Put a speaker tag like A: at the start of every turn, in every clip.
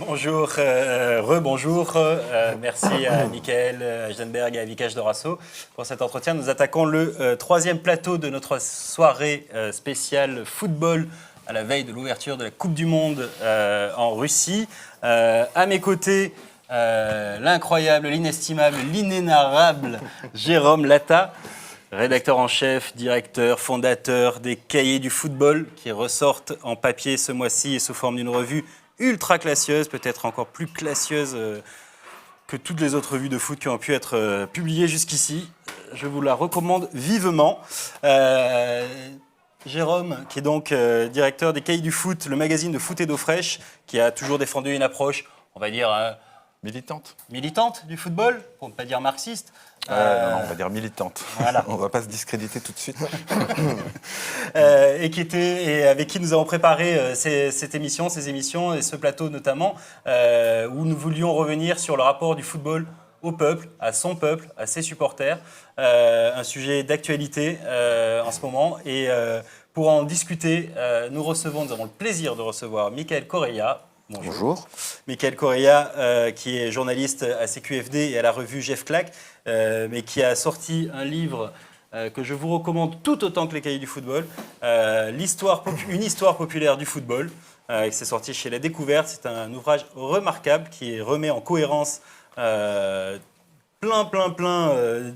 A: Bonjour, rebonjour. Merci à Michael Heisenberg et à Vikash Dorasso pour cet entretien. Nous attaquons le troisième plateau de notre soirée spéciale football à la veille de l'ouverture de la Coupe du Monde en Russie. À mes côtés, l'incroyable, l'inestimable, l'inénarrable Jérôme Latta, rédacteur en chef, directeur, fondateur des Cahiers du football qui ressortent en papier ce mois-ci et sous forme d'une revue ultra classieuse, peut-être encore plus classieuse que toutes les autres revues de foot qui ont pu être publiées jusqu'ici. Je vous la recommande vivement. Jérôme, qui est donc directeur des Cahiers du foot, le magazine de foot et d'eau fraîche, qui a toujours défendu une approche, on va dire... militante du football, pour ne pas dire marxiste.
B: Non, on va dire militante.
A: Voilà.
B: On ne va pas se discréditer tout de suite.
A: et avec qui nous avons préparé ces émissions et ce plateau notamment, où nous voulions revenir sur le rapport du football au peuple, à son peuple, à ses supporters. Un sujet d'actualité en ce moment. Et pour en discuter, nous avons le plaisir de recevoir Michael Correia.
B: Bonjour.
A: Michael Correia, qui est journaliste à CQFD et à la revue Jeff Clack, mais qui a sorti un livre que je vous recommande tout autant que les Cahiers du football, une histoire populaire du football, qui s'est sorti chez La Découverte. C'est un ouvrage remarquable qui remet en cohérence plein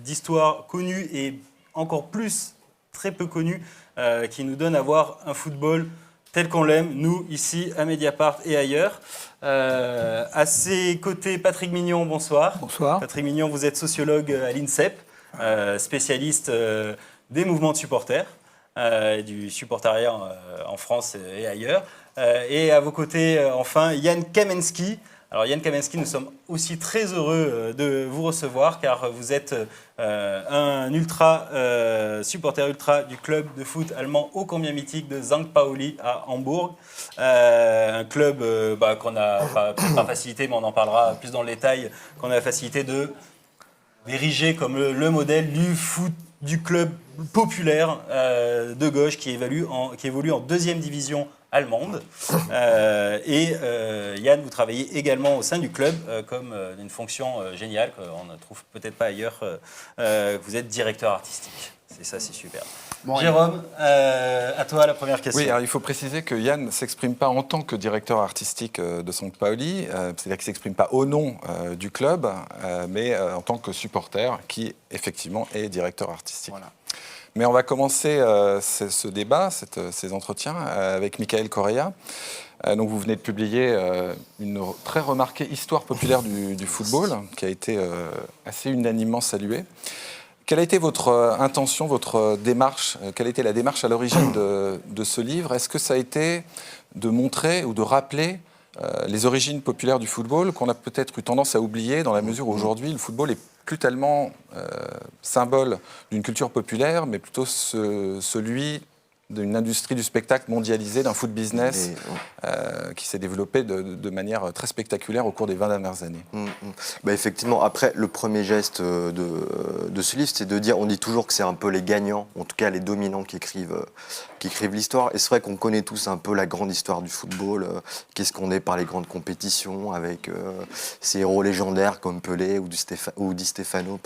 A: d'histoires connues et encore plus très peu connues, qui nous donnent à voir un football tel qu'on l'aime, nous, ici, à Mediapart et ailleurs. À ses côtés, Patrick Mignon, bonsoir.
C: Bonsoir.
A: Patrick Mignon, vous êtes sociologue à l'INSEP, spécialiste des mouvements de supporters, du supportariat en France et ailleurs. Et à vos côtés, enfin, Yann Kamensky. Alors Yann Kamensky, nous sommes aussi très heureux de vous recevoir car vous êtes un supporter ultra du club de foot allemand ô combien mythique de St. Pauli à Hambourg. Un club qu'on a, pas facilité, mais on en parlera plus dans le détail, qu'on a la facilité d'ériger comme le modèle du foot, du club populaire de gauche qui évolue en deuxième division allemande. Yann, vous travaillez également au sein du club comme une fonction géniale qu'on ne trouve peut-être pas ailleurs. Vous êtes directeur artistique. C'est super. Bon, Jérôme, à toi la première question.
B: Oui, alors il faut préciser que Yann ne s'exprime pas en tant que directeur artistique de St. Pauli, c'est-à-dire qu'il ne s'exprime pas au nom du club, mais en tant que supporter qui, effectivement, est directeur artistique. Voilà. Mais on va commencer ce débat, ces entretiens, avec Michael Correia. Donc vous venez de publier une très remarquée histoire populaire du football, qui a été assez unanimement saluée. Quelle a été votre intention, votre démarche? Quelle a été la démarche à l'origine de ce livre? Est-ce que ça a été de montrer ou de rappeler les origines populaires du football qu'on a peut-être eu tendance à oublier dans la mesure où aujourd'hui le football est plus tellement symbole d'une culture populaire, mais plutôt celui d'une industrie du spectacle mondialisée, d'un foot business qui s'est développé de manière très spectaculaire au cours des 20 dernières années.
D: Effectivement, après, le premier geste de ce livre, c'est de dire, on dit toujours que c'est un peu les gagnants, en tout cas les dominants qui écrivent l'histoire. Et c'est vrai qu'on connaît tous un peu la grande histoire du football, qu'est-ce qu'on est par les grandes compétitions, avec ces héros légendaires comme Pelé ou Di Stefano,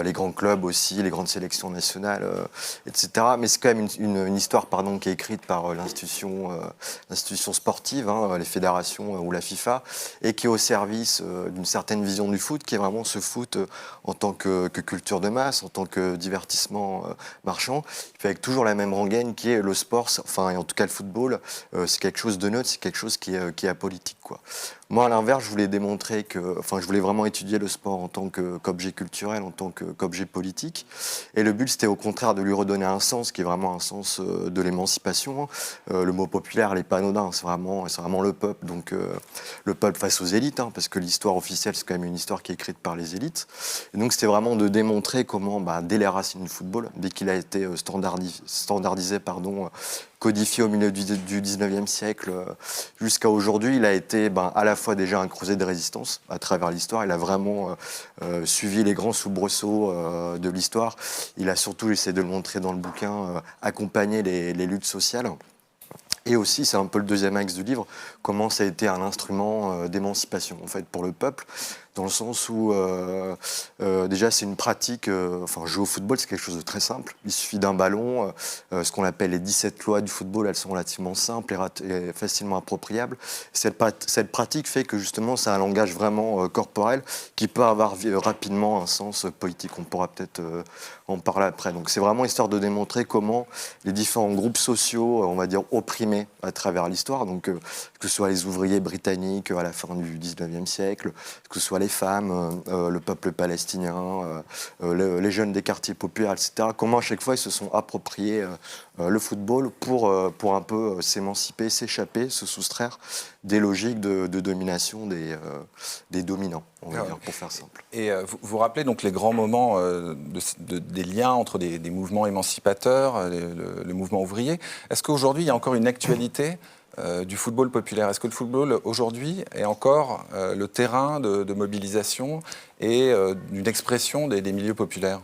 D: les grands clubs aussi, les grandes sélections nationales, etc. Mais c'est quand même une histoire qui est écrite par l'institution sportive, les fédérations ou la FIFA, et qui est au service d'une certaine vision du foot, qui est vraiment ce foot en tant que culture de masse, en tant que divertissement marchand, avec toujours la même rengaine qui est le sport, et en tout cas le football, c'est quelque chose de neutre, c'est quelque chose qui est apolitique, quoi. Moi, à l'inverse, je voulais vraiment étudier le sport en tant qu'objet culturel, en tant qu'objet politique. Et le but, c'était au contraire de lui redonner un sens, qui est vraiment un sens de l'émancipation. Le mot populaire, il n'est pas anodin, c'est vraiment le peuple. Donc, le peuple face aux élites, parce que l'histoire officielle, c'est quand même une histoire qui est écrite par les élites. Et donc, c'était vraiment de démontrer comment, dès les racines du football, dès qu'il a été standardisé, codifié au milieu du 19e siècle jusqu'à aujourd'hui, il a été à la fois déjà un creuset de résistance à travers l'histoire. Il a vraiment suivi les grands soubresauts de l'histoire. Il a surtout, j'essaie de le montrer dans le bouquin, accompagné les luttes sociales. Et aussi, c'est un peu le deuxième axe du livre, comment ça a été un instrument d'émancipation en fait, pour le peuple, dans le sens où déjà c'est une pratique, jouer au football c'est quelque chose de très simple, il suffit d'un ballon, ce qu'on appelle les 17 lois du football, elles sont relativement simples et facilement appropriables. Cette pratique fait que justement c'est un langage vraiment corporel qui peut avoir rapidement un sens politique, on pourra peut-être en parler après. Donc c'est vraiment histoire de démontrer comment les différents groupes sociaux, on va dire opprimés à travers l'histoire, donc que ce soit les ouvriers britanniques à la fin du 19e siècle, que ce soit les femmes, le peuple palestinien, les jeunes des quartiers populaires, etc. Comment à chaque fois ils se sont appropriés le football pour un peu s'émanciper, s'échapper, se soustraire des logiques de domination des dominants, on va dire, pour faire simple.
B: Et vous rappelez donc les grands moments des liens entre des mouvements émancipateurs, le mouvement ouvrier. Est-ce qu'aujourd'hui, il y a encore une actualité du football populaire? Est-ce que le football, aujourd'hui, est encore le terrain de mobilisation et d'une expression des milieux populaires?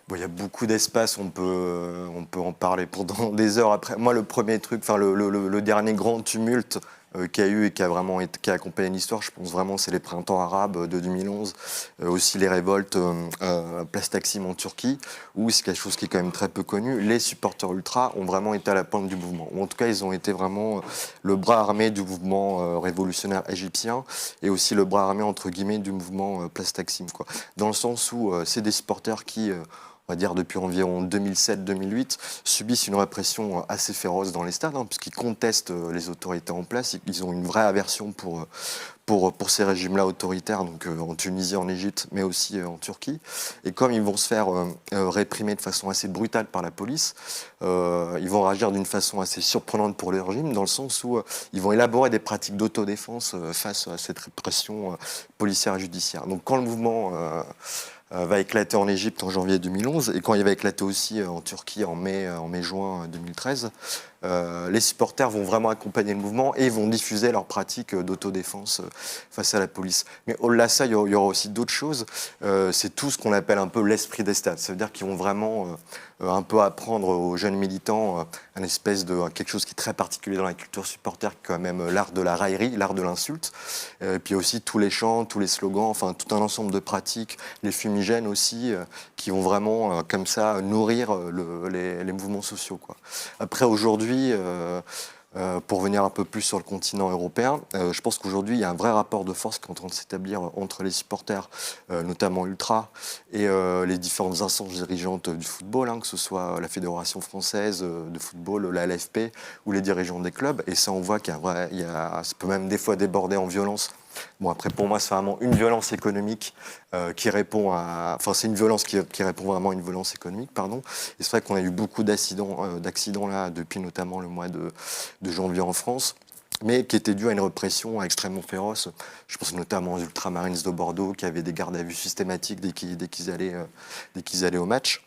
D: Bon, il y a beaucoup d'espace, on peut en parler pendant des heures. Après, moi, le premier truc, le dernier grand tumulte qu'il y a eu et qui a accompagné l'histoire, je pense vraiment, c'est les printemps arabes de 2011, aussi les révoltes Place Taksim en Turquie, où c'est quelque chose qui est quand même très peu connu. Les supporters ultras ont vraiment été à la pointe du mouvement, ou en tout cas, ils ont été vraiment le bras armé du mouvement révolutionnaire égyptien et aussi le bras armé, entre guillemets, du mouvement Place Taksim, quoi. Dans le sens où c'est des supporters qui on va dire depuis environ 2007-2008, subissent une répression assez féroce dans les stades, puisqu'ils contestent les autorités en place. Ils ont une vraie aversion pour ces régimes-là autoritaires, donc en Tunisie, en Égypte, mais aussi en Turquie. Et comme ils vont se faire réprimer de façon assez brutale par la police, ils vont réagir d'une façon assez surprenante pour le régime, dans le sens où ils vont élaborer des pratiques d'autodéfense face à cette répression policière et judiciaire. Donc quand le mouvement va éclater en Égypte en janvier 2011 et quand il va éclater aussi en Turquie en mai-juin 2013, les supporters vont vraiment accompagner le mouvement et vont diffuser leurs pratiques d'autodéfense face à la police. Mais au-delà de ça, il y aura aussi d'autres choses. C'est tout ce qu'on appelle un peu l'esprit des stades. Ça veut dire qu'ils vont vraiment un peu apprendre aux jeunes militants un espèce de quelque chose qui est très particulier dans la culture supporter, qui est quand même l'art de la raillerie, l'art de l'insulte. Et puis aussi tous les chants, tous les slogans, enfin tout un ensemble de pratiques, les fumigènes aussi, qui vont vraiment comme ça nourrir les mouvements sociaux, quoi. Après aujourd'hui, pour venir un peu plus sur le continent européen, je pense qu'aujourd'hui, il y a un vrai rapport de force qui est en train de s'établir entre les supporters, notamment ultra, et les différentes instances dirigeantes du football, que ce soit la Fédération française de football, la LFP, ou les dirigeants des clubs. Et ça, on voit ça peut même des fois déborder en violence. Bon, après, pour moi, c'est vraiment une violence économique qui répond à... Enfin, c'est une violence qui répond vraiment à une violence économique, pardon. Et c'est vrai qu'on a eu beaucoup d'accidents là, depuis notamment le mois de janvier en France, mais qui étaient dus à une répression extrêmement féroce. Je pense notamment aux Ultramarines de Bordeaux, qui avaient des gardes à vue systématiques dès qu'ils allaient au match.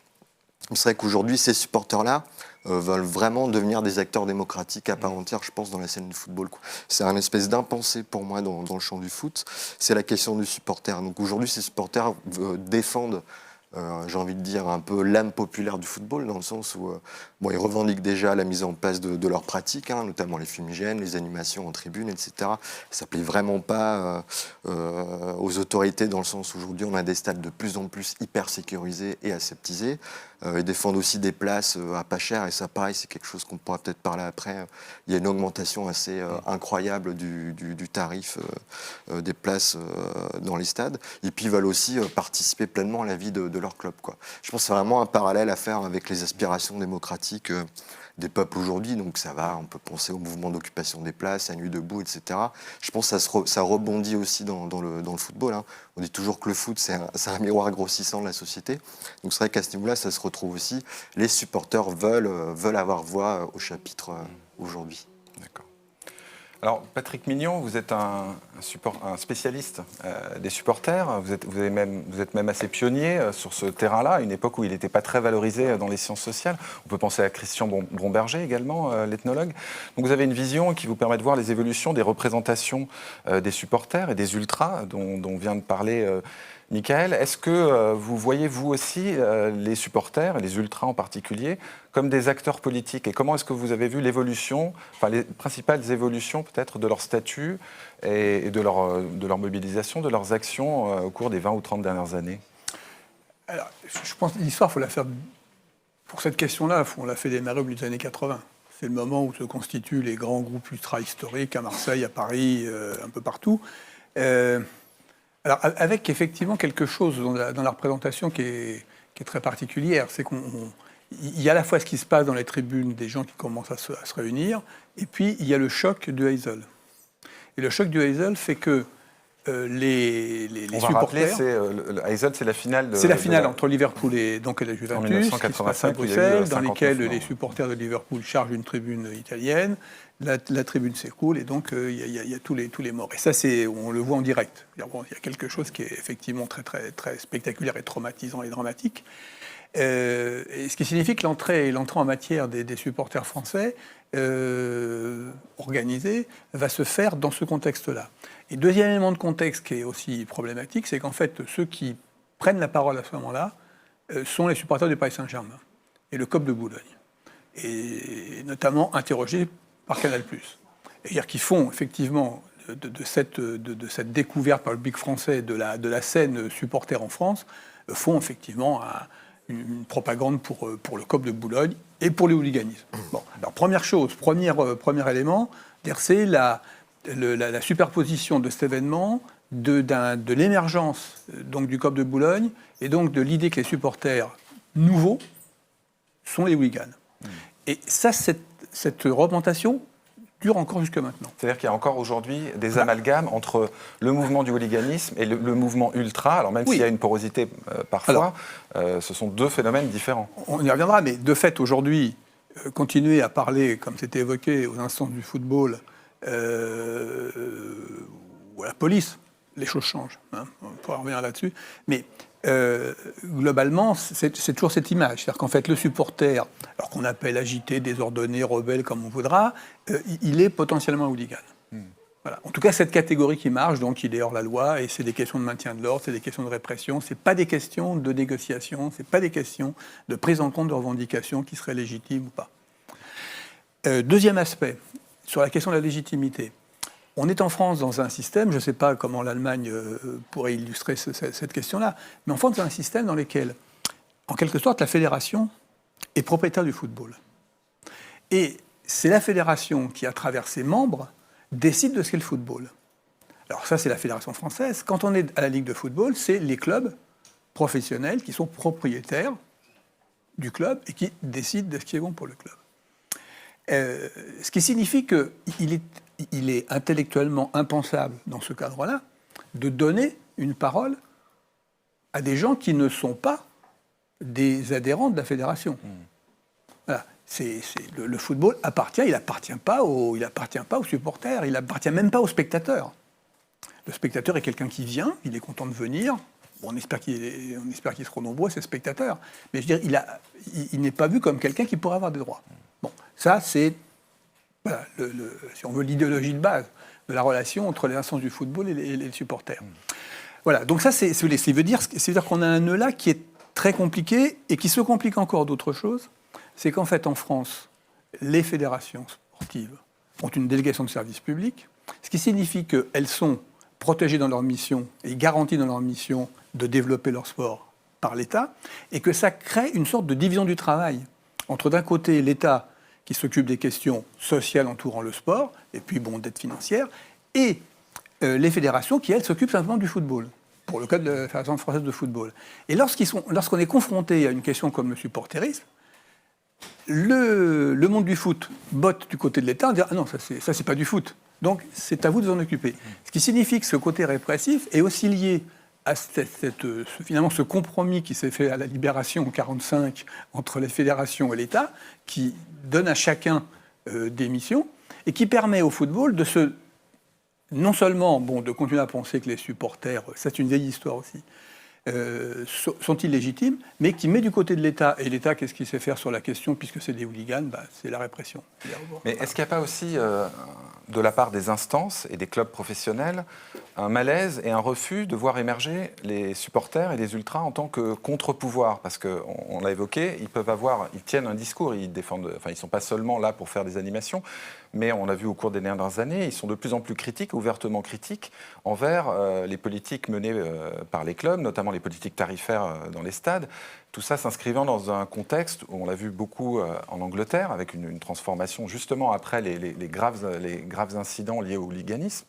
D: C'est vrai qu'aujourd'hui, ces supporters-là veulent vraiment devenir des acteurs démocratiques à part entière, je pense, dans la scène du football, quoi. C'est un espèce d'impensé pour moi dans le champ du foot. C'est la question du supporter. Donc aujourd'hui, ces supporters défendent, j'ai envie de dire, un peu l'âme populaire du football, dans le sens où ils revendiquent déjà la mise en place de leurs pratiques, notamment les fumigènes, les animations en tribune, etc. Ça ne plaît vraiment pas aux autorités, dans le sens où aujourd'hui, on a des stades de plus en plus hyper sécurisés et aseptisés. Ils défendent aussi des places à pas cher, et ça, pareil, c'est quelque chose qu'on pourra peut-être parler après. Il y a une augmentation assez incroyable du tarif des places dans les stades. Et puis, ils veulent aussi participer pleinement à la vie de leur club, quoi. Je pense que c'est vraiment un parallèle à faire avec les aspirations démocratiques des peuples aujourd'hui. Donc on peut penser au mouvement d'occupation des places, à Nuit debout, etc. Je pense que ça rebondit aussi dans le football. On dit toujours que le foot, c'est un miroir grossissant de la société. Donc c'est vrai qu'à ce niveau-là, ça se retrouve aussi. Les supporters veulent avoir voix au chapitre aujourd'hui.
B: D'accord. Alors, Patrick Mignon, vous êtes un spécialiste des supporters. Vous êtes même assez pionnier sur ce terrain-là, à une époque où il n'était pas très valorisé dans les sciences sociales. On peut penser à Christian Bromberger également, l'ethnologue. Donc, vous avez une vision qui vous permet de voir les évolutions des représentations des supporters et des ultras dont vient de parler Michael, est-ce que vous voyez, vous aussi, les supporters, les ultras en particulier, comme des acteurs politiques? Et comment est-ce que vous avez vu l'évolution, enfin les principales évolutions peut-être de leur statut et de leur mobilisation, de leurs actions au cours des 20 ou 30 dernières années?
C: Alors, je pense que l'histoire, il faut la faire... Pour cette question-là, on l'a fait démarrer au milieu des années 80. C'est le moment où se constituent les grands groupes ultra-historiques à Marseille, à Paris, un peu partout. Alors, avec effectivement quelque chose dans la représentation qui est très particulière, c'est qu'il y a à la fois ce qui se passe dans les tribunes des gens qui commencent à se réunir, et puis il y a le choc du Heysel. Et le choc du Heysel fait que les supporters...
B: Le Heysel, c'est la finale
C: C'est la finale entre Liverpool et donc la Juventus, qui se passe à Bruxelles, dans laquelle les supporters de Liverpool chargent une tribune italienne. La tribune s'écoule et donc il y a tous les morts. Et ça, on le voit en direct. Il y a quelque chose qui est effectivement très, très, très spectaculaire et traumatisant et dramatique. Et ce qui signifie que l'entrée en matière des supporters français organisés va se faire dans ce contexte-là. Et deuxième élément de contexte qui est aussi problématique, c'est qu'en fait, ceux qui prennent la parole à ce moment-là sont les supporters du Paris Saint-Germain et le COP de Boulogne. Et notamment interrogés par Canal+. C'est-à-dire qu'ils font effectivement de cette découverte par le public français de la scène supporter en France, font effectivement une propagande pour le COP de Boulogne et pour les hooliganismes. Bon, alors première chose, premier élément, c'est la superposition de cet événement, de l'émergence donc du COP de Boulogne et donc de l'idée que les supporters nouveaux sont les hooligans. Et ça, cette représentation dure encore jusque maintenant.
B: C'est-à-dire qu'il y a encore aujourd'hui des amalgames entre le mouvement du hooliganisme et le mouvement ultra. Alors même s'il y a une porosité parfois, ce sont deux phénomènes différents.
C: On y reviendra, mais de fait, aujourd'hui, continuer à parler, comme c'était évoqué aux instances du football, ou à la police, les choses changent. On pourra revenir là-dessus. Mais globalement, c'est toujours cette image. C'est-à-dire qu'en fait, le supporter, alors qu'on appelle agité, désordonné, rebelle, comme on voudra, il est potentiellement hooligan. Voilà. En tout cas, cette catégorie qui marche, donc il est hors la loi, et c'est des questions de maintien de l'ordre, c'est des questions de répression, c'est pas des questions de négociation, c'est pas des questions de prise en compte de revendications qui seraient légitimes ou pas. Deuxième aspect, sur la question de la légitimité. On est en France dans un système, je ne sais pas comment l'Allemagne pourrait illustrer cette question-là, mais en France, dans un système dans lequel, en quelque sorte, la fédération est propriétaire du football. Et c'est la fédération qui, à travers ses membres, décide de ce qu'est le football. Alors ça, c'est la fédération française. Quand on est à la Ligue de football, c'est les clubs professionnels qui sont propriétaires du club et qui décident de ce qui est bon pour le club. Ce qui signifie qu'il est intellectuellement impensable, dans ce cadre-là, de donner une parole à des gens qui ne sont pas des adhérents de la fédération. Voilà. Le football appartient, il n'appartient pas aux supporters, il n'appartient même pas aux spectateurs. Le spectateur est quelqu'un qui vient, il est content de venir. Bon, on espère qu'ils seront nombreux, ces spectateurs. Mais je veux dire, il n'est pas vu comme quelqu'un qui pourrait avoir des droits. Bon, ça, c'est, voilà, si on veut, l'idéologie de base de la relation entre les instances du football et les supporters. Voilà, donc ça, ça veut dire qu'on a un nœud là qui est très compliqué et qui se complique encore d'autre chose. C'est qu'en fait, en France, les fédérations sportives ont une délégation de service public, ce qui signifie qu'elles sont protégées dans leur mission et garanties dans leur mission de développer leur sport par l'État, et que ça crée une sorte de division du travail entre, d'un côté, l'État qui s'occupe des questions sociales entourant le sport, et puis, bon, d'aide financière, et les fédérations qui, elles, s'occupent simplement du football, pour le cas de la Fédération française de football. Et lorsqu'on est confronté à une question comme le supporterisme, le monde du foot botte du côté de l'État en disant « Ah non, ça c'est pas du foot, donc c'est à vous de vous en occuper ». Ce qui signifie que ce côté répressif est aussi lié à finalement ce compromis qui s'est fait à la Libération en 1945 entre les fédérations et l'État, qui donne à chacun des missions, et qui permet au football non seulement de continuer à penser que les supporters, c'est une vieille histoire aussi, sont illégitimes, mais qui met du côté de l'État. Et l'État, qu'est-ce qu'il sait faire sur la question, puisque c'est des hooligans, c'est la répression.
B: Mais est-ce qu'il n'y a pas aussi, de la part des instances et des clubs professionnels, un malaise et un refus de voir émerger les supporters et les ultras en tant que contre-pouvoir? Parce qu'on l'a évoqué, ils tiennent un discours, ils ne sont pas seulement là pour faire des animations, mais on a vu au cours des dernières années, ils sont de plus en plus critiques, ouvertement critiques, envers les politiques menées par les clubs, notamment les politiques tarifaires dans les stades. Tout ça s'inscrivant dans un contexte où on l'a vu beaucoup en Angleterre, avec une transformation justement après les graves incidents liés au hooliganisme.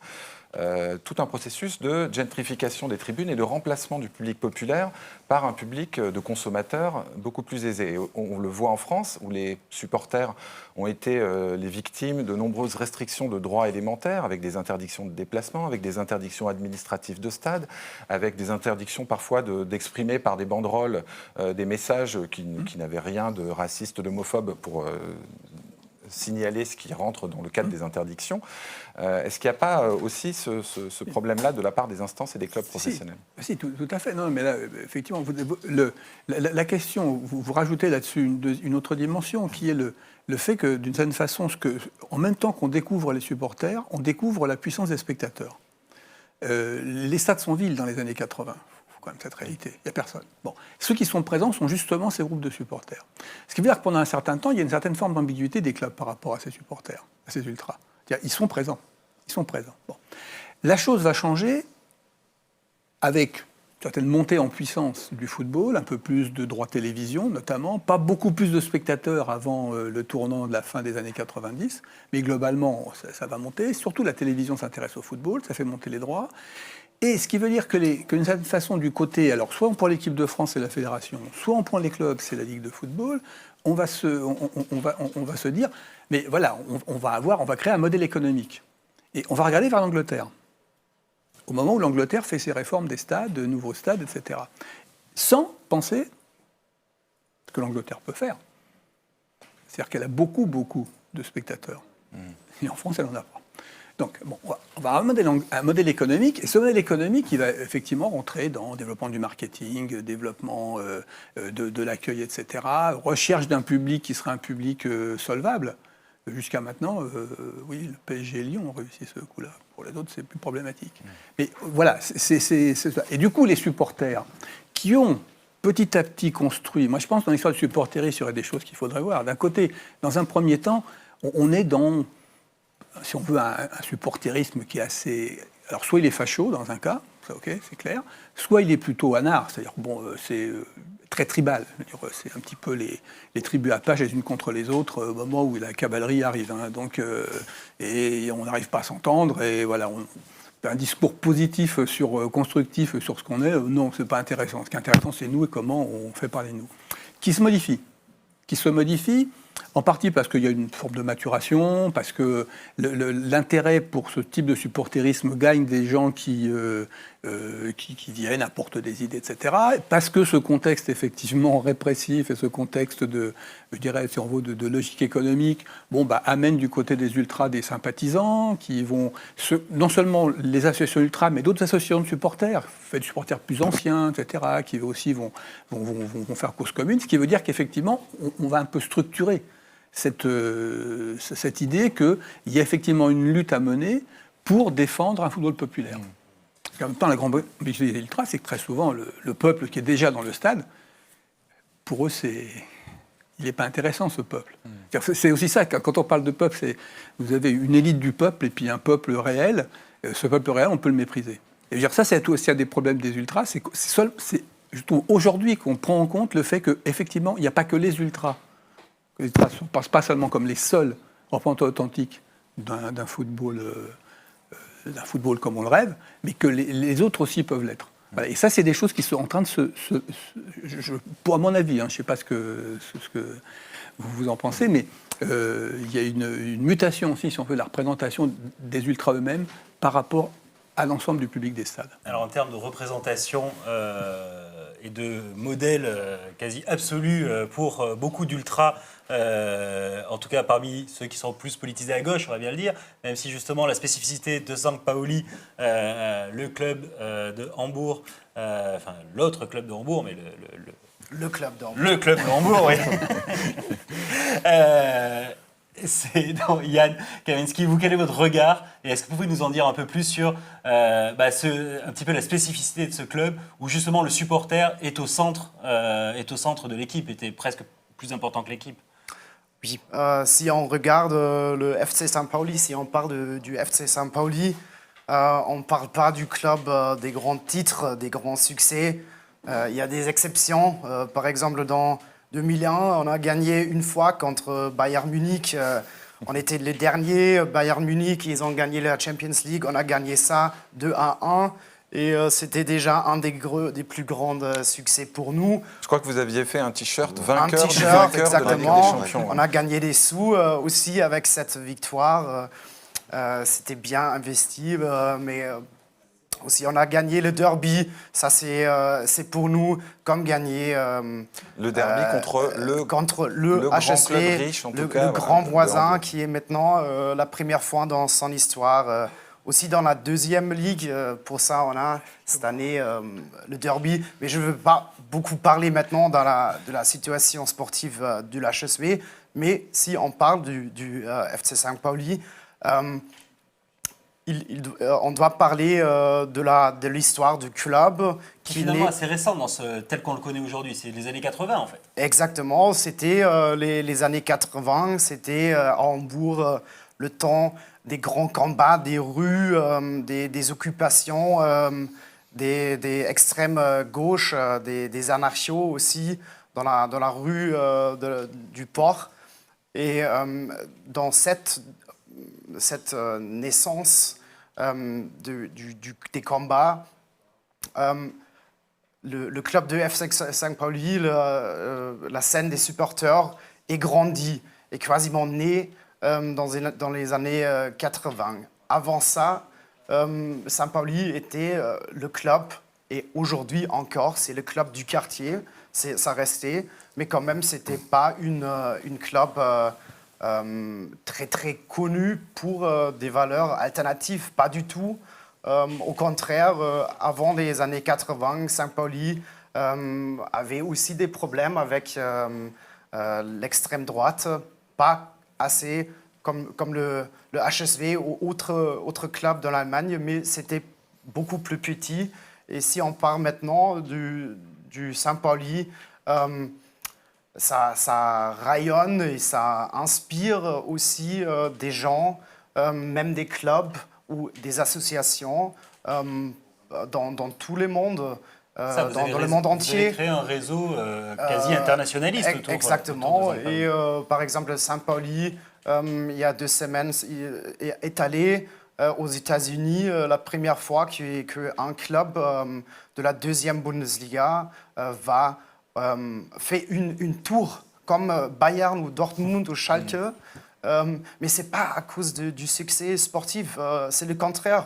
B: Tout un processus de gentrification des tribunes et de remplacement du public populaire par un public de consommateurs beaucoup plus aisé. Et on le voit en France, où les supporters ont été les victimes de nombreuses restrictions de droits élémentaires, avec des interdictions de déplacement, avec des interdictions administratives de stade, avec des interdictions parfois d'exprimer par des banderoles des messages qui n'avaient rien de raciste, d'homophobe pour signaler ce qui rentre dans le cadre des interdictions. Est-ce qu'il n'y a pas aussi ce problème-là de la part des instances et des clubs professionnels?
C: Si, tout à fait. Non, mais là, effectivement, la question, vous rajoutez là-dessus une autre dimension, qui est le fait que, d'une certaine façon, en même temps qu'on découvre les supporters, on découvre la puissance des spectateurs. Les stades sont vides dans les années 80. Quand même cette réalité. Il n'y a personne. Bon. Ceux qui sont présents sont justement ces groupes de supporters. Ce qui veut dire que pendant un certain temps, il y a une certaine forme d'ambiguïté des clubs par rapport à ces supporters, à ces ultras. C'est-à-dire, ils sont présents. Ils sont présents. Bon. La chose va changer avec une certaine montée en puissance du football, un peu plus de droits télévision notamment, pas beaucoup plus de spectateurs avant le tournant de la fin des années 90, mais globalement, ça va monter. Surtout, la télévision s'intéresse au football, ça fait monter les droits. Et ce qui veut dire qu'une certaine façon du côté, alors soit on prend l'équipe de France, c'est la fédération, soit on prend les clubs, c'est la Ligue de football, on va se dire, mais voilà, on va créer un modèle économique. Et on va regarder vers l'Angleterre, au moment où l'Angleterre fait ses réformes des stades, de nouveaux stades, etc. Sans penser ce que l'Angleterre peut faire. C'est-à-dire qu'elle a beaucoup de spectateurs. Et en France, elle n'en a pas. Donc, bon, on va avoir un modèle économique, et ce modèle économique, il va effectivement rentrer dans le développement du marketing, développement de l'accueil, etc., recherche d'un public qui sera un public solvable. Jusqu'à maintenant, oui, le PSG et Lyon ont réussi ce coup-là. Pour les autres, c'est plus problématique. Mais voilà, c'est ça. Et du coup, les supporters qui ont petit à petit construit, moi je pense que dans l'histoire du supporterisme, il y aurait des choses qu'il faudrait voir. D'un côté, dans un premier temps, on est dans, si on veut, un supporterisme qui est assez... Alors, soit il est facho, dans un cas, ça, ok, c'est clair, soit il est plutôt anard, c'est-à-dire, bon, c'est très tribal. C'est un petit peu les tribus apaches les unes contre les autres au moment où la cavalerie arrive. Hein, donc, et on n'arrive pas à s'entendre, et voilà, un discours positif, constructif sur ce qu'on est, non, c'est pas intéressant. Ce qui est intéressant, c'est nous et comment on fait parler de nous. Qui se modifie, en partie parce qu'il y a une forme de maturation, parce que l'intérêt pour ce type de supporterisme gagne des gens qui viennent, apportent des idées, etc. Parce que ce contexte effectivement répressif et ce contexte de, je dirais, si on veut, de logique économique, amène du côté des ultras des sympathisants qui vont, non seulement les associations ultras, mais d'autres associations de supporters, fait de supporters plus anciens, etc., qui aussi vont faire cause commune, ce qui veut dire qu'effectivement, on va un peu structurer cette idée qu'il y a effectivement une lutte à mener pour défendre un football populaire. En même temps, la grande ambiguïté des ultras, c'est que très souvent, le peuple qui est déjà dans le stade, pour eux, il n'est pas intéressant, ce peuple. C'est aussi ça, quand on parle de peuple, vous avez une élite du peuple et puis un peuple réel. Ce peuple réel, on peut le mépriser. Et ça, c'est aussi un des problèmes des ultras, c'est je trouve aujourd'hui qu'on prend en compte le fait qu'effectivement, il n'y a pas que les ultras. Les ultras ne passent pas seulement comme les seuls représentants authentiques d'un football comme on le rêve, mais que les autres aussi peuvent l'être. Voilà. Et ça, c'est des choses qui sont en train de à mon avis, je ne sais pas ce que vous en pensez, mais il y a une mutation aussi, si on veut, de la représentation des ultras eux-mêmes par rapport à l'ensemble du public des stades.
A: Alors en termes de représentation et de modèle quasi absolu pour beaucoup d'ultras, en tout cas parmi ceux qui sont plus politisés à gauche, on va bien le dire, même si justement la spécificité de St. Pauli, le club de Hambourg, enfin l'autre club de Hambourg, mais
E: Le club d'Hambourg.
A: le club de Hambourg, oui. C'est donc, Yann Kamenski, vous, quel est votre regard et est-ce que vous pouvez nous en dire un peu plus sur un petit peu la spécificité de ce club où justement le supporter est au centre de l'équipe, était presque plus important que l'équipe?
E: Oui, si on regarde le FC St. Pauli, si on parle du FC St. Pauli, on ne parle pas du club des grands titres, des grands succès. Il y a des exceptions. Par exemple, dans 2001, on a gagné une fois contre Bayern Munich. On était les derniers. Bayern Munich, ils ont gagné la Champions League. On a gagné ça 2-1. Et c'était déjà un des plus grands succès pour nous.
B: Je crois que vous aviez fait un t-shirt vainqueur,
E: Un
B: du
E: t-shirt,
B: vainqueur de la Ligue
E: exactement.
B: des Champions.
E: On a gagné des sous aussi avec cette victoire. C'était bien investi, mais aussi on a gagné le derby. Ça, c'est pour nous comme gagner
B: Le derby contre le grand
E: HSV,
B: club riche, en tout cas,
E: le grand
B: de
E: voisin
B: Hambourg.
E: qui est maintenant la première fois dans son histoire. Aussi dans la deuxième ligue, pour ça on a cette année le derby. Mais je ne veux pas beaucoup parler maintenant de la situation sportive de l'HSV. Mais si on parle du FC St. Pauli, on doit parler de l'histoire du club.
A: Qui finalement assez récent tel qu'on le connaît aujourd'hui, c'est les années 80 en fait.
E: Exactement, c'était les années 80, c'était à Hambourg le temps des grands combats, des rues, des occupations, des extrêmes gauches, des anarchios aussi dans la rue du port. Et dans cette naissance des combats, le club de FC St. Pauli, la scène des supporters est grandie, est quasiment née dans les années 80. Avant ça, St. Pauli était le club, et aujourd'hui encore, c'est le club du quartier, ça restait, mais quand même, ce n'était pas une club très très connu pour des valeurs alternatives, pas du tout. Au contraire, avant les années 80, St. Pauli avait aussi des problèmes avec l'extrême droite, pas assez comme le HSV ou autres clubs dans l'Allemagne, mais c'était beaucoup plus petit. Et si on parle maintenant du St. Pauli, ça rayonne et ça inspire aussi des gens, même des clubs ou des associations dans tout le monde. Dans le monde entier.
A: Vous avez créé un réseau quasi internationaliste autour.
E: Exactement.
A: Autour de
E: Et par exemple, St. Pauli, il y a 2 semaines, est allé aux États-Unis la première fois qu'un club de la 2e Bundesliga fait une tour comme Bayern ou Dortmund ou Schalke. Mais ce n'est pas à cause du succès sportif, c'est le contraire.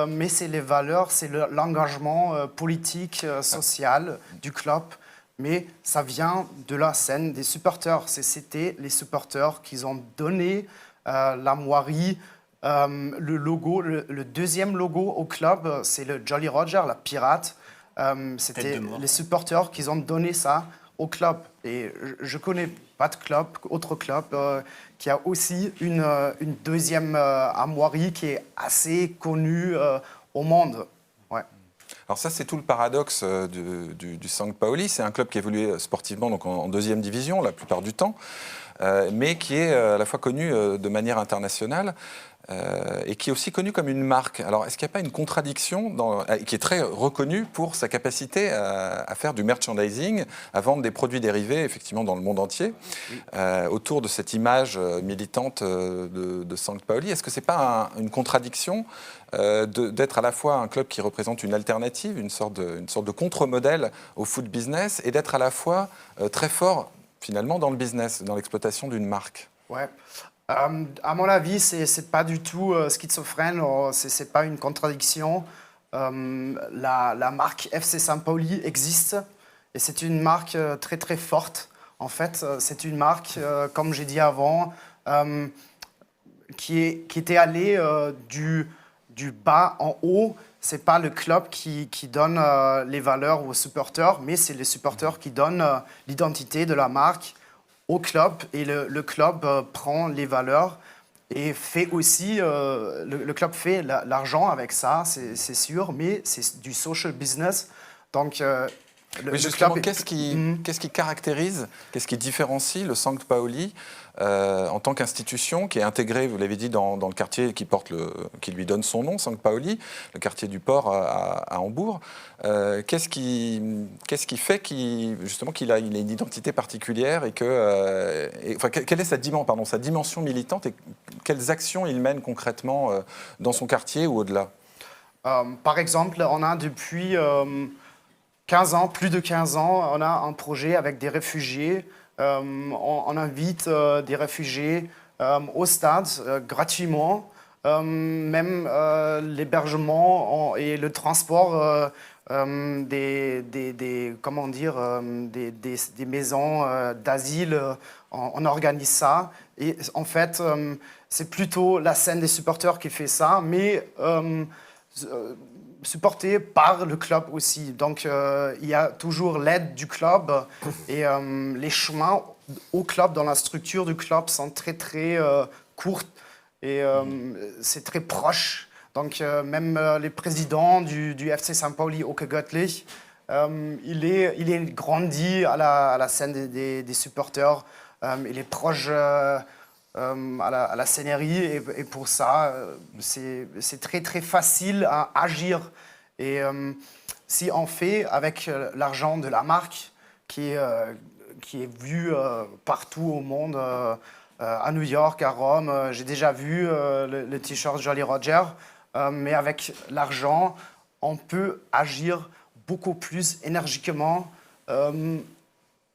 E: Mais c'est les valeurs, c'est l'engagement politique, social du club. Mais ça vient de la scène des supporters. C'était les supporters qui ont donné la moirie, le logo, le deuxième logo au club, c'est le Jolly Roger, la pirate. C'était les supporters qui ont donné ça au club. Et je ne connais pas de club, autre club, qui a aussi une deuxième armoirie qui est assez connue au monde. Ouais.
B: Alors ça, c'est tout le paradoxe du St. Pauli. C'est un club qui évolue sportivement donc en 2e division la plupart du temps, mais qui est à la fois connu de manière internationale et qui est aussi connu comme une marque. Alors, est-ce qu'il n'y a pas une contradiction qui est très reconnue pour sa capacité à faire du merchandising, à vendre des produits dérivés, effectivement, dans le monde entier, autour de cette image militante de St. Pauli? Est-ce que ce n'est pas une contradiction d'être à la fois un club qui représente une alternative, une sorte de contre-modèle au foot business, et d'être à la fois très fort, finalement, dans le business, dans l'exploitation d'une marque?
E: Ouais. À mon avis, c'est pas du tout schizophrène, c'est pas une contradiction. La marque FC St. Pauli existe Et c'est une marque très très forte. En fait, c'est une marque, comme j'ai dit avant, qui était allée du bas en haut. C'est pas le club qui donne les valeurs aux supporters, mais c'est les supporters qui donnent l'identité de la marque au club. Et le club prend les valeurs et fait aussi, le club fait l'argent avec ça, c'est sûr, mais c'est du social business. Donc,
B: Oui, justement, qu'est-ce qui caractérise, qu'est-ce qui différencie le St. Pauli en tant qu'institution qui est intégrée, vous l'avez dit, dans le quartier qui lui donne son nom, St. Pauli, le quartier du port à Hambourg. Qu'est-ce qui fait justement qu'il a une identité particulière et quelle est sa dimension militante et quelles actions il mène concrètement dans son quartier ou au-delà?
E: Par exemple, on a depuis 15 ans, plus de 15 ans, on a un projet avec des réfugiés. On invite des réfugiés au stade gratuitement. Même l'hébergement et le transport des maisons d'asile, on organise ça. Et en fait, c'est plutôt la scène des supporters qui fait ça, mais supporté par le club aussi. Donc, il y a toujours l'aide du club et les chemins au club, dans la structure du club, sont très, très courts et c'est très proche. Donc, même le président du FC St. Pauli, Åke Göttlich, il est grandi à la scène des supporters. Il est proche à la scénarii et pour ça, c'est très très facile à agir. Et si on fait avec l'argent de la marque qui est vu partout au monde, à New York, à Rome, j'ai déjà vu le t-shirt Jolly Roger, mais avec l'argent, on peut agir beaucoup plus énergiquement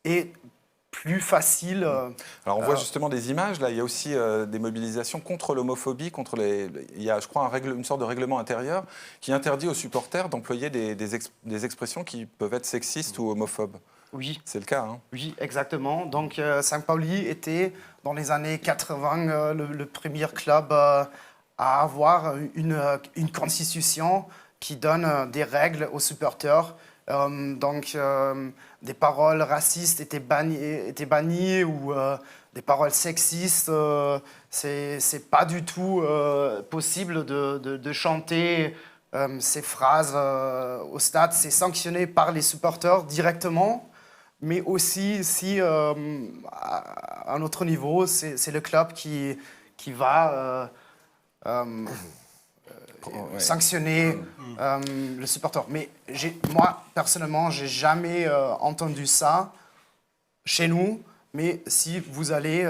E: et plus facile.
B: Alors on voit justement des images, là il y a aussi des mobilisations contre l'homophobie, il y a je crois une sorte de règlement intérieur qui interdit aux supporters d'employer des expressions qui peuvent être sexistes ou homophobes.
E: Oui.
B: C'est le cas, hein?
E: Oui, exactement. Donc St. Pauli était dans les années 80 le premier club à avoir une constitution qui donne des règles aux supporters. Donc, des paroles racistes étaient bannies ou des paroles sexistes. C'est pas du tout possible de chanter ces phrases au stade. C'est sanctionné par les supporters directement, mais aussi si à un autre niveau, c'est le club qui va sanctionner le supporter. Mais moi, personnellement, j'ai jamais entendu ça chez nous. Mais si vous allez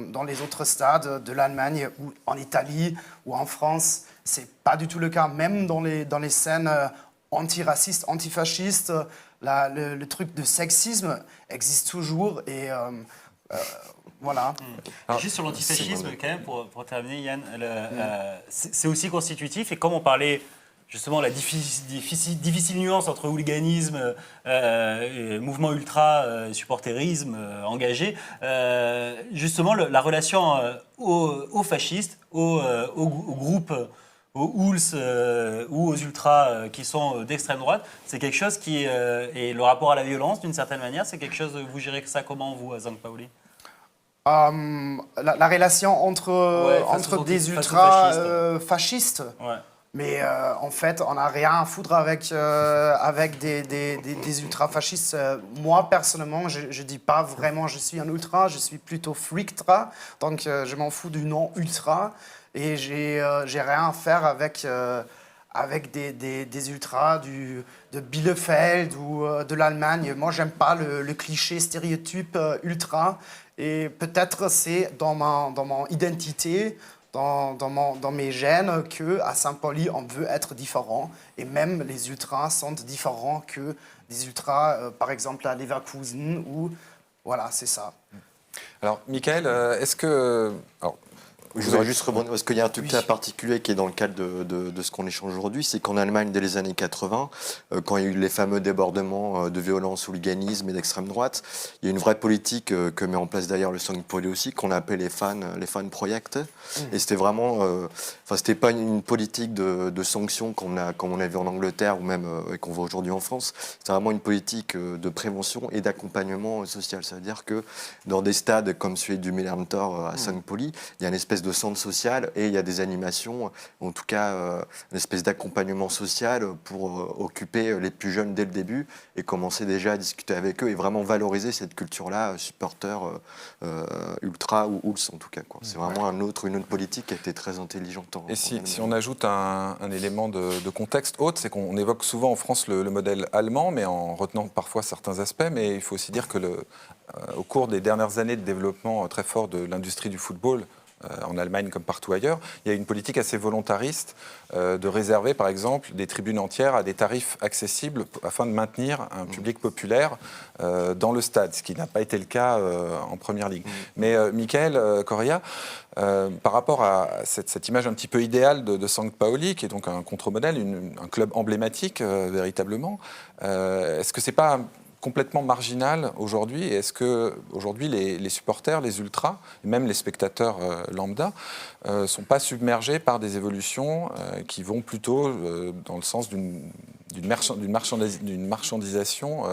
E: dans les autres stades de l'Allemagne ou en Italie ou en France, c'est pas du tout le cas. Même dans les scènes antiracistes, antifascistes, le truc de sexisme existe toujours et voilà.
A: Juste sur l'antifascisme, quand même, pour terminer, Yann, c'est aussi constitutif. Et comme on parlait justement de la difficile nuance entre hooliganisme, mouvement ultra, supporterisme engagé, justement la relation aux fascistes, aux groupes, aux Hools ou aux ultras qui sont d'extrême droite, c'est quelque chose qui et le rapport à la violence, d'une certaine manière, c'est quelque chose, vous gérez ça comment, vous, à St. Pauli?
E: La relation entre des ultras fascistes.
A: Ouais.
E: Mais en fait, on n'a rien à foutre avec des ultras fascistes. Moi, personnellement, je ne dis pas vraiment je suis un ultra, je suis plutôt freaktra. Donc, je m'en fous du nom ultra. Et j'ai rien à faire avec des ultras de Bielefeld ou de l'Allemagne. Moi, j'aime pas le cliché stéréotype ultra. Et peut-être c'est dans mon identité, dans mes gènes, qu'à St. Pauli, on veut être différent. Et même les ultras sont différents que des ultras, par exemple, à Leverkusen. Ou voilà, c'est ça.
B: Alors, Michael, est-ce que... Alors,
D: Je voudrais juste rebondir, parce qu'il y a un truc très particulier qui est dans le cadre de ce qu'on échange aujourd'hui, c'est qu'en Allemagne, dès les années 80, quand il y a eu les fameux débordements de violence, hooliganisme et d'extrême droite, il y a une vraie politique que met en place d'ailleurs le St. Pauli aussi, qu'on appelle les Fanprojekte. Et c'était vraiment, c'était pas une politique de sanctions comme on a vu en Angleterre ou même qu'on voit aujourd'hui en France. C'était vraiment une politique de prévention et d'accompagnement social. Ça veut dire que dans des stades comme celui du Millantor à St. Pauli, il y a une espèce de centre social et il y a des animations, en tout cas une espèce d'accompagnement social pour occuper les plus jeunes dès le début et commencer déjà à discuter avec eux et vraiment valoriser cette culture-là, supporter ultra ou Ulz en tout cas. C'est vraiment une autre politique qui a été très intelligente.
B: Et si on ajoute un élément de contexte autre, c'est qu'on évoque souvent en France le modèle allemand, mais en retenant parfois certains aspects, mais il faut aussi dire que au cours des dernières années de développement très fort de l'industrie du football, en Allemagne comme partout ailleurs, il y a une politique assez volontariste de réserver, par exemple, des tribunes entières à des tarifs accessibles afin de maintenir un public populaire dans le stade, ce qui n'a pas été le cas en Première Ligue. Mais Michael Correa, par rapport à cette image un petit peu idéale de St. Pauli, qui est donc un contre-modèle, un club emblématique véritablement, est-ce que c'est pas complètement marginal aujourd'hui? Et est-ce que aujourd'hui les supporters, les ultras, et même les spectateurs lambda, sont pas submergés par des évolutions qui vont plutôt dans le sens d'une marchandisation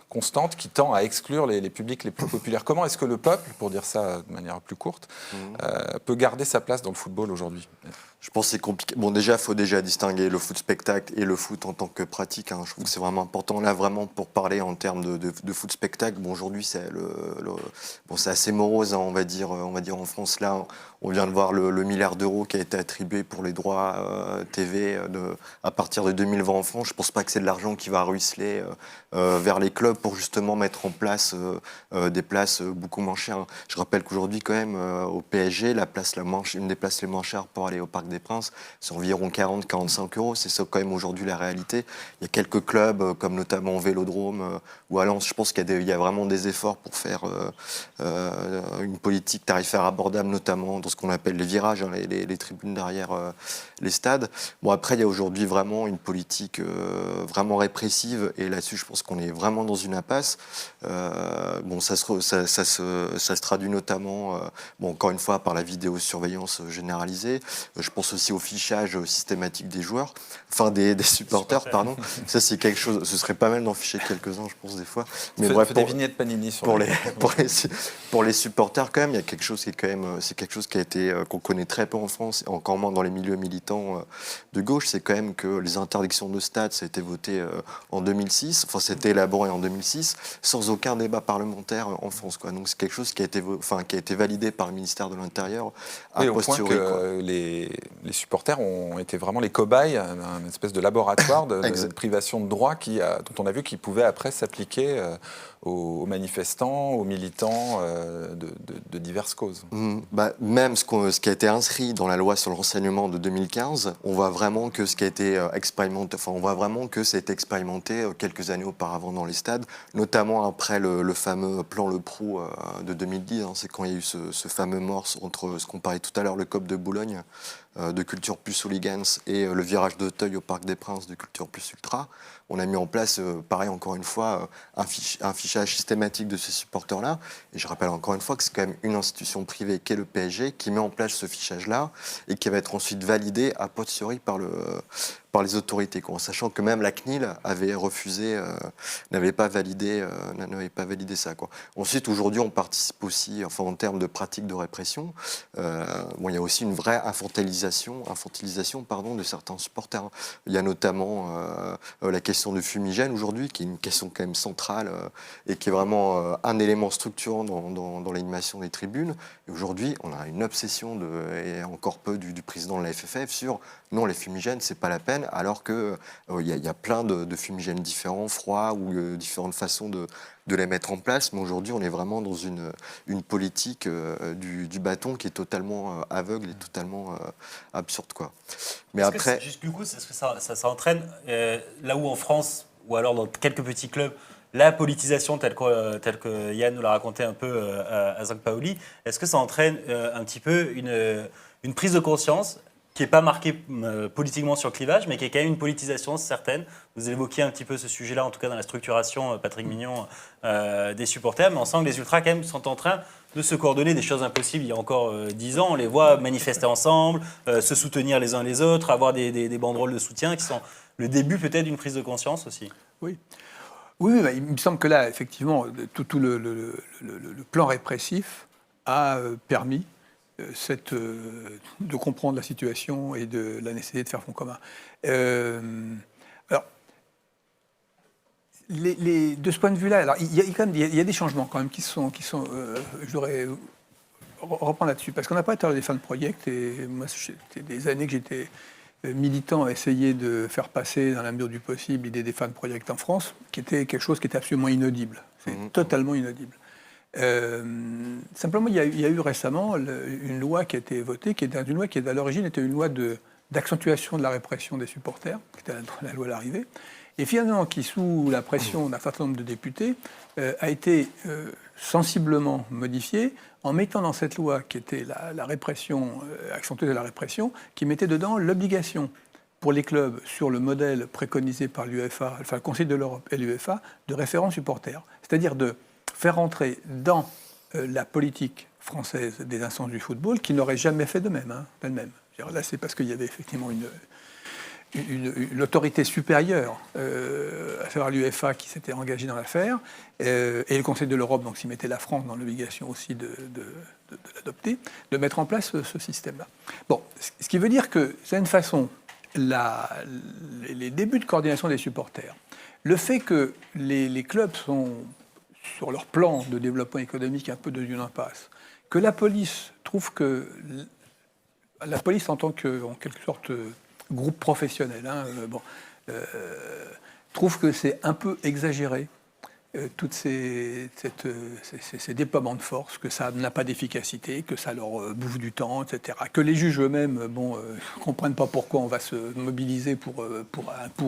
B: constante qui tend à exclure les publics les plus populaires? Comment est-ce que le peuple, pour dire ça de manière plus courte, peut garder sa place dans le football aujourd'hui?
D: Je pense que c'est compliqué. Bon, déjà, il faut déjà distinguer le foot spectacle et le foot en tant que pratique. Je trouve que c'est vraiment important. Là, vraiment, pour parler en termes de foot spectacle, bon, aujourd'hui, c'est c'est assez morose, on va dire en France. Là, on vient de voir le milliard d'euros qui a été attribué pour les droits TV à partir de 2020 en France. Je ne pense pas que c'est de l'argent qui va ruisseler vers les clubs pour justement mettre en place des places beaucoup moins chères. Je rappelle qu'aujourd'hui, quand même, au PSG, une des places les moins chères pour aller au Parc des Princes, c'est environ 40-45 euros. C'est ça quand même aujourd'hui la réalité. Il y a quelques clubs, comme notamment Vélodrome ou à Lens, je pense qu'il y a vraiment des efforts pour faire une politique tarifaire abordable, notamment dans ce qu'on appelle les virages, les tribunes derrière les stades. Bon, après, il y a aujourd'hui vraiment une politique vraiment répressive, et là-dessus, je pense qu'on est vraiment dans une impasse. Bon, ça se traduit notamment, encore une fois, par la vidéosurveillance généralisée. Je pense aussi au fichage systématique des joueurs, des supporters, pardon. Ça, c'est quelque chose. Ce serait pas mal d'en ficher quelques-uns, je pense, des fois.
B: Mais bref, des vignettes Panini sur
D: pour les supporters, quand même, il y a quelque chose qui est quand même, c'est quelque chose qui a été qu'on connaît très peu en France, et encore moins dans les milieux militants de gauche. C'est quand même que les interdictions de stade, ça a été voté en 2006. Enfin, c'était élaboré en 2006, sans aucun débat parlementaire en France, quoi. Donc, c'est quelque chose qui a été validé par le ministère de l'Intérieur a posteriori.
B: Au point que les supporters ont été vraiment les cobayes, une espèce de laboratoire de privation de droits dont on a vu qu'ils pouvaient après s'appliquer aux manifestants, aux militants de diverses causes.
D: Même ce qui a été inscrit dans la loi sur le renseignement de 2015, on voit vraiment que ce qui a été expérimenté, ça a été expérimenté quelques années auparavant dans les stades, notamment après le fameux plan Le Prou de 2010. C'est quand il y a eu ce fameux morse entre ce qu'on parlait tout à l'heure, le COP de Boulogne, de Culture Plus Hooligans, et le virage d'Auteuil au Parc des Princes de Culture Plus Ultra. On a mis en place, pareil encore une fois, un fichage systématique de ces supporters-là. Et je rappelle encore une fois que c'est quand même une institution privée qui est le PSG qui met en place ce fichage-là et qui va être ensuite validé a posteriori par les autorités, en sachant que même la CNIL avait refusé, n'avait pas validé ça, quoi. Ensuite, aujourd'hui, on participe aussi, en termes de pratiques de répression, il y a aussi une vraie infantilisation de certains supporters. Il y a notamment la question du fumigène aujourd'hui, qui est une question quand même centrale et qui est vraiment un élément structurant dans l'animation des tribunes. Et aujourd'hui, on a une obsession et encore peu du président de la FFF sur non, les fumigènes, c'est pas la peine, alors qu'il y a plein de fumigènes différents, froids, ou différentes façons de les mettre en place. Mais aujourd'hui, on est vraiment dans une politique du bâton qui est totalement aveugle et totalement absurde, quoi. Mais après,
A: est-ce que ça entraîne, là où en France, ou alors dans quelques petits clubs, la politisation telle que Yann nous l'a raconté un peu à Sampaoli, est-ce que ça entraîne un petit peu une prise de conscience qui n'est pas marquée politiquement sur le clivage, mais qui est quand même une politisation certaine? Vous évoquiez un petit peu ce sujet-là, en tout cas dans la structuration, Patrick Mignon, des supporters, mais on sent que les ultras quand même sont en train de se coordonner, des choses impossibles il y a encore 10 ans. On les voit manifester ensemble, se soutenir les uns les autres, avoir des banderoles de soutien qui sont le début peut-être d'une prise de conscience aussi.
C: Oui. Oui, il me semble que là, effectivement, tout le plan répressif a permis de comprendre la situation et de la nécessité de faire front commun. Alors, de ce point de vue-là, alors il y a des changements quand même qui sont je voudrais reprendre là-dessus, parce qu'on n'a pas été des fan project, et moi, c'était des années que j'étais militant à essayer de faire passer, dans la mesure du possible, l'idée des fan project en France, qui était quelque chose qui était absolument inaudible. C'est totalement inaudible. Simplement, il y a eu récemment une loi qui a été votée, qui était une loi qui à l'origine était une loi d'accentuation de la répression des supporters, qui était la loi à l'arrivée, et finalement qui, sous la pression d'un certain nombre de députés, a été sensiblement modifiée en mettant dans cette loi, qui était la répression, accentuée de la répression, qui mettait dedans l'obligation pour les clubs, sur le modèle préconisé par l'UEFA, enfin le Conseil de l'Europe et l'UEFA, de référents supporters. C'est-à-dire de faire entrer dans la politique française des instances du football, qui n'aurait jamais fait de même, d'elle-même. Là, c'est parce qu'il y avait effectivement une autorité supérieure, à savoir l'UEFA, qui s'était engagée dans l'affaire, et le Conseil de l'Europe, donc s'y mettait la France dans l'obligation aussi de l'adopter, de mettre en place ce système-là. Bon, ce qui veut dire que, c'est une façon, les débuts de coordination des supporters, le fait que les clubs sont sur leur plan de développement économique un peu de une impasse, que la police trouve que la police en tant que, en quelque sorte, groupe professionnel, trouve que c'est un peu exagéré, tous ces déploiements de force, que ça n'a pas d'efficacité, que ça leur bouffe du temps, etc. Que les juges eux-mêmes ne comprennent pas pourquoi on va se mobiliser pour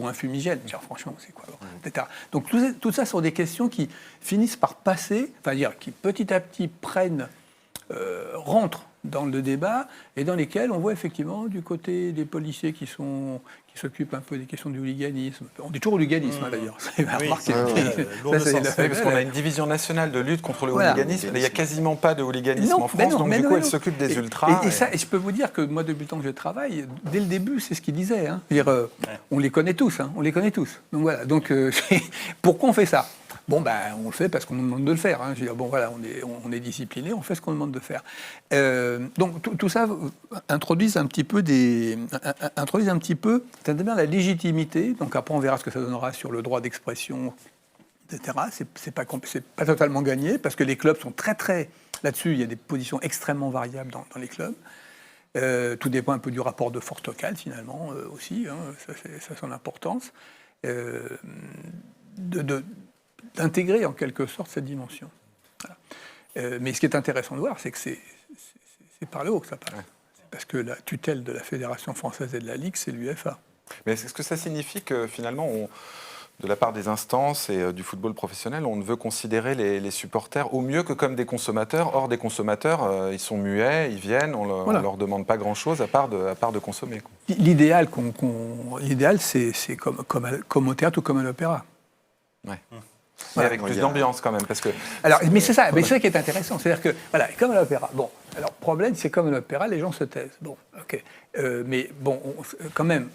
C: un fumigène. Franchement, c'est quoi, etc. Donc tout ça sont des questions qui finissent par passer, enfin dire, qui petit à petit rentrent dans le débat, et dans lesquels on voit effectivement du côté des policiers qui s'occupent un peu des questions du hooliganisme. On dit toujours hooliganisme d'ailleurs.
B: Parce qu'on a une division nationale de lutte contre le hooliganisme. Il n'y a quasiment pas de hooliganisme en France, donc du coup elle s'occupe des ultras.
C: Et je peux vous dire que moi, depuis le temps que je travaille, dès le début, c'est ce qu'ils disaient. On les connaît tous, on les connaît tous. Donc voilà. Donc pourquoi on fait ça ? Bon, on le fait parce qu'on nous demande de le faire. Je veux dire, on est discipliné, on fait ce qu'on demande de faire. Donc tout ça introduise un petit peu la légitimité. Donc après, on verra ce que ça donnera sur le droit d'expression, etc. C'est pas totalement gagné, parce que les clubs sont très là-dessus. Il y a des positions extrêmement variables dans les clubs. Tout dépend un peu du rapport de force locale, finalement, aussi. Ça a son importance. D'intégrer en quelque sorte cette dimension. Voilà. Mais ce qui est intéressant de voir, c'est que c'est par le haut que ça passe. Parce que la tutelle de la Fédération française et de la Ligue, c'est l'UEFA.
B: Mais est-ce que ça signifie que finalement, de la part des instances et du football professionnel, on ne veut considérer les supporters au mieux que comme des consommateurs? Or, des consommateurs, ils sont muets, ils viennent, on ne leur demande pas grand-chose à part de consommer.
C: L'idéal, c'est comme au théâtre ou comme à l'opéra.
B: Ouais. Voilà. Avec plus d'ambiance quand même, parce que...
C: Alors, mais c'est ça qui est intéressant, c'est-à-dire que, voilà, comme à l'opéra, alors, problème, c'est comme à l'opéra, les gens se taisent, ok, mais quand même,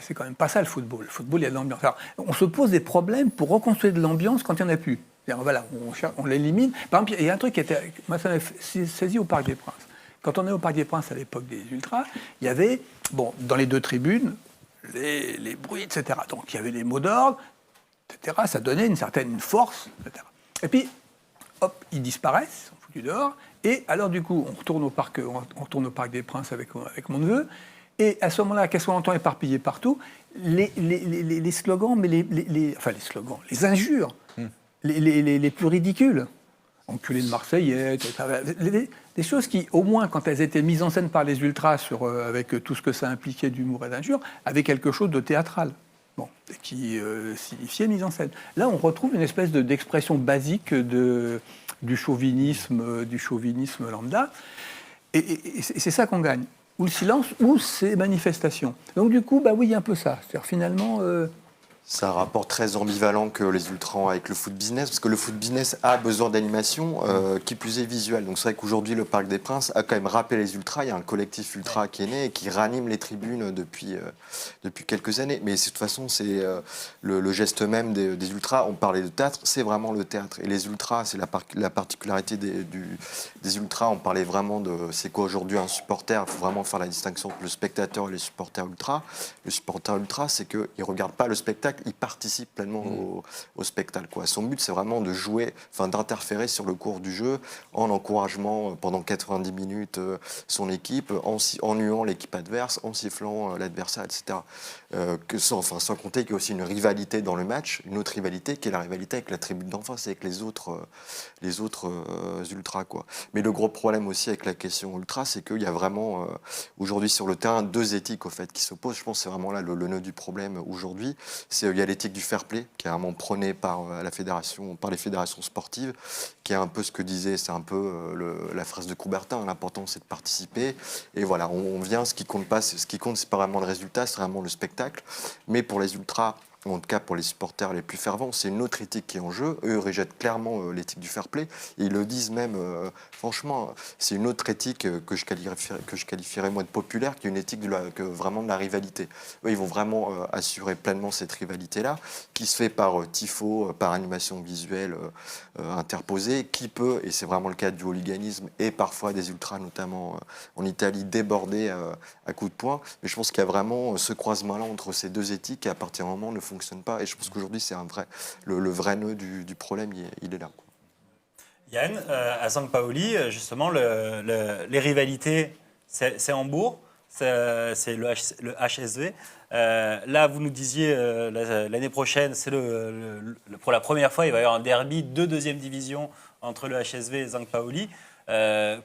C: c'est quand même pas ça le football. Le football, il y a de l'ambiance. Alors, on se pose des problèmes pour reconstruire de l'ambiance quand il n'y en a plus. Voilà, on l'élimine. Par exemple, il y a un truc qui était, moi, ça m'a saisi au Parc des Princes. Quand on est au Parc des Princes à l'époque des Ultras, il y avait, dans les deux tribunes, les bruits, etc. Donc, il y avait les mots d'ordre, etc. Ça donnait une certaine force, etc. Et puis, hop, ils disparaissent, on fout dehors, et alors du coup, on retourne au Parc des Princes avec mon neveu, et à ce moment-là, qu'est-ce qu'on entend éparpillé partout? Les slogans, mais les slogans, les injures, les plus ridicules. Enculé de Marseillais, etc. Des choses qui, au moins, quand elles étaient mises en scène par les ultras, avec tout ce que ça impliquait d'humour et d'injures, avaient quelque chose de théâtral. Bon, qui signifiait mise en scène. Là, on retrouve une espèce d'expression basique du chauvinisme lambda. Et c'est ça qu'on gagne. Ou le silence, ou ces manifestations. Donc du coup, bah oui, il y a un peu ça. C'est-à-dire finalement...
D: C'est un rapport très ambivalent que les ultras ont avec le foot business, parce que le foot business a besoin d'animation, qui plus est visuelle. Donc c'est vrai qu'aujourd'hui, le Parc des Princes a quand même rappelé les ultras. Il y a un collectif ultra qui est né et qui ranime les tribunes depuis quelques années. Mais de toute façon, c'est le geste même des ultras. On parlait de théâtre, c'est vraiment le théâtre. Et les ultras, c'est la particularité des ultras. On parlait vraiment de c'est quoi aujourd'hui un supporter. Il faut vraiment faire la distinction entre le spectateur et les supporters ultras. Le supporter ultra, c'est qu'il ne regarde pas le spectacle, il participe pleinement au spectacle, quoi. Son but, c'est vraiment de jouer, d'interférer sur le cours du jeu en encouragement pendant 90 minutes son équipe, en nuant l'équipe adverse, en sifflant l'adversaire, etc. Sans compter qu'il y a aussi une rivalité dans le match, une autre rivalité qui est la rivalité avec la tribune d'en face, avec les autres ultras, quoi. Mais le gros problème aussi avec la question ultra, c'est qu'il y a vraiment aujourd'hui sur le terrain 2 éthiques au fait qui s'opposent. Je pense que c'est vraiment là le nœud du problème aujourd'hui. Il y a l'éthique du fair play qui est vraiment prônée par les fédérations sportives, qui est un peu ce que disait, c'est un peu la phrase de Coubertin, l'important c'est de participer. Et voilà, on vient, ce qui compte, c'est pas vraiment le résultat, c'est vraiment le spectacle. Mais pour les ultras, ou en tout cas pour les supporters les plus fervents, c'est une autre éthique qui est en jeu. Eux rejettent clairement l'éthique du fair play. Et ils le disent même, franchement, c'est une autre éthique que je qualifierais moi de populaire, qui est une éthique vraiment de la rivalité. Eux, ils vont vraiment assurer pleinement cette rivalité-là, qui se fait par tifo, par animation visuelle interposée, qui peut, et c'est vraiment le cas du hooliganisme, et parfois des ultras, notamment en Italie, déborder à coups de poing. Mais je pense qu'il y a vraiment ce croisement-là entre ces 2 éthiques, et à partir d'un moment, ne fonctionne pas. Et je pense qu'aujourd'hui, c'est le vrai nœud du problème, il est là, quoi.
A: Yann, à Sampaoli, justement, les rivalités, c'est Hambourg, c'est le HSV. Là, vous nous disiez, l'année prochaine, pour la première fois, il va y avoir un derby de 2e division entre le HSV et Sampaoli.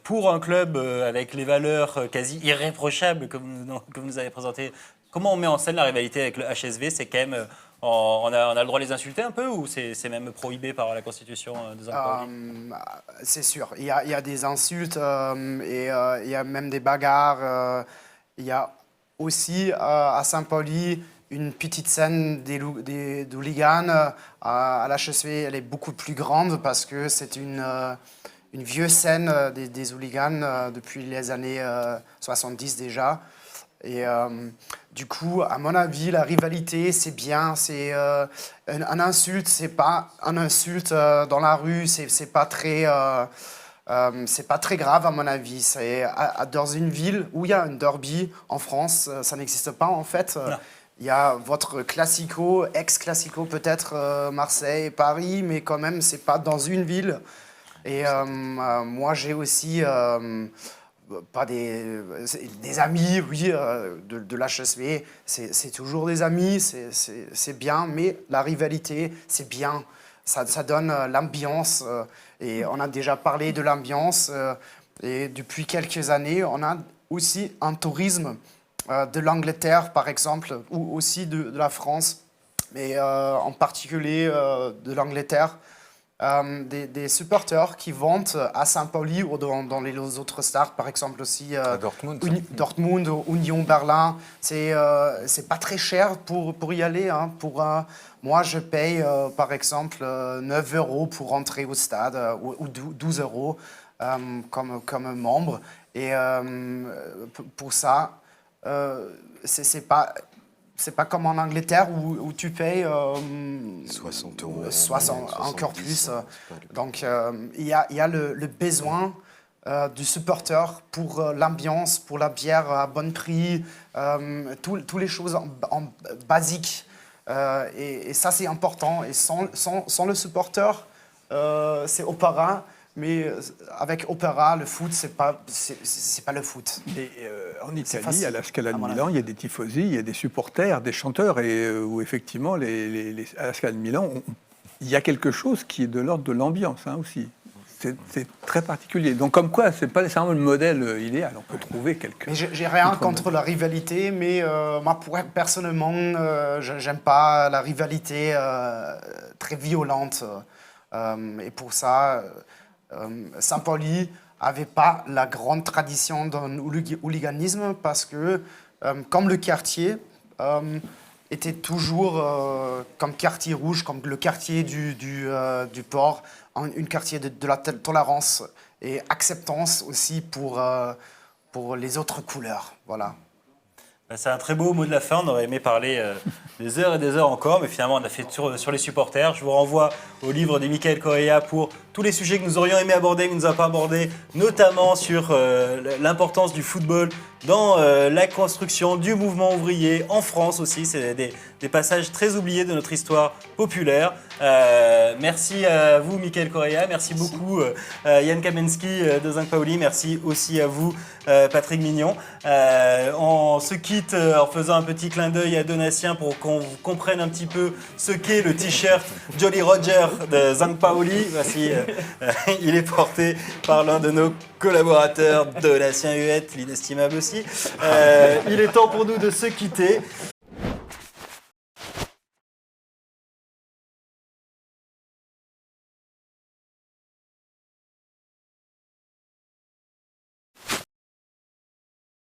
A: Pour un club avec les valeurs quasi irréprochables que vous nous avez présentées, comment on met en scène la rivalité avec le HSV? C'est quand même, on a le droit de les insulter un peu, ou c'est même prohibé par la constitution de Sampaoli?
E: C'est sûr, il y a des insultes et il y a même des bagarres. Il y a aussi à Saint-Pauli une petite scène des hooligans. À l'HSV, elle est beaucoup plus grande parce que c'est une vieille scène des hooligans depuis les années 70 déjà. Et du coup, à mon avis, la rivalité, c'est bien. C'est un insulte, c'est pas un insulte dans la rue, c'est pas très grave à mon avis. C'est dans une ville où il y a un derby en France, ça n'existe pas en fait. Il y a votre classico, ex-classico peut-être Marseille, Paris, mais quand même c'est pas dans une ville. Et moi j'ai aussi pas des amis, oui, de l'HSV, c'est toujours des amis, c'est bien, mais la rivalité, c'est bien. Ça donne l'ambiance, et on a déjà parlé de l'ambiance, et depuis quelques années, on a aussi un tourisme de l'Angleterre, par exemple, ou aussi de la France, mais en particulier de l'Angleterre. Des supporters qui vont à Saint-Pauli ou dans les autres stars, par exemple aussi Dortmund ou Union Berlin. C'est pas très cher pour y aller. Hein. Moi, je paye par exemple 9 € pour rentrer au stade ou 12 € comme membre. Et pour ça, c'est pas comme en Angleterre où tu payes
D: 60 €.
E: 60, encore plus. Donc, il y a le besoin du supporter pour l'ambiance, pour la bière à bon prix, toutes les choses en basique. Et ça, c'est important. Et sans le supporter, c'est opéra. Mais avec opéra, le foot, c'est pas le foot.
C: Et en Italie, à la Scala de Milan, il y a des tifosi, il y a des supporters, des chanteurs, et où effectivement, à la Scala de Milan, il y a quelque chose qui est de l'ordre de l'ambiance aussi. c'est très particulier. Donc comme quoi, c'est pas nécessairement le modèle idéal. On peut trouver quelques...
E: Mais j'ai rien contre la rivalité, mais moi, personnellement, j'aime pas la rivalité très violente. Et pour ça, Saint-Pauli n'avait pas la grande tradition d'un hooliganisme parce que, comme le quartier, était toujours comme quartier rouge, comme le quartier du port, un quartier de la tolérance et acceptance aussi pour les autres couleurs. Voilà.
A: C'est un très beau mot de la fin. On aurait aimé parler des heures et des heures encore, mais finalement, on a fait sur les supporters. Je vous renvoie au livre de Michael Correa pour tous les sujets que nous aurions aimé aborder, que nous n'avons pas abordés, notamment sur l'importance du football dans la construction du mouvement ouvrier en France aussi. C'est des passages très oubliés de notre histoire populaire. Merci à vous, Michael Correa. Merci beaucoup, Yann Kamensky de Zinc Pauli. Merci aussi à vous, Patrick Mignon. On se quitte en faisant un petit clin d'œil à Donatien pour qu'on comprenne un petit peu ce qu'est le t-shirt Jolly Roger de Zinc Pauli. Voici, il est porté par l'un de nos collaborateurs, Donatien Huette, l'inestimable aussi. Il est temps pour nous de se quitter.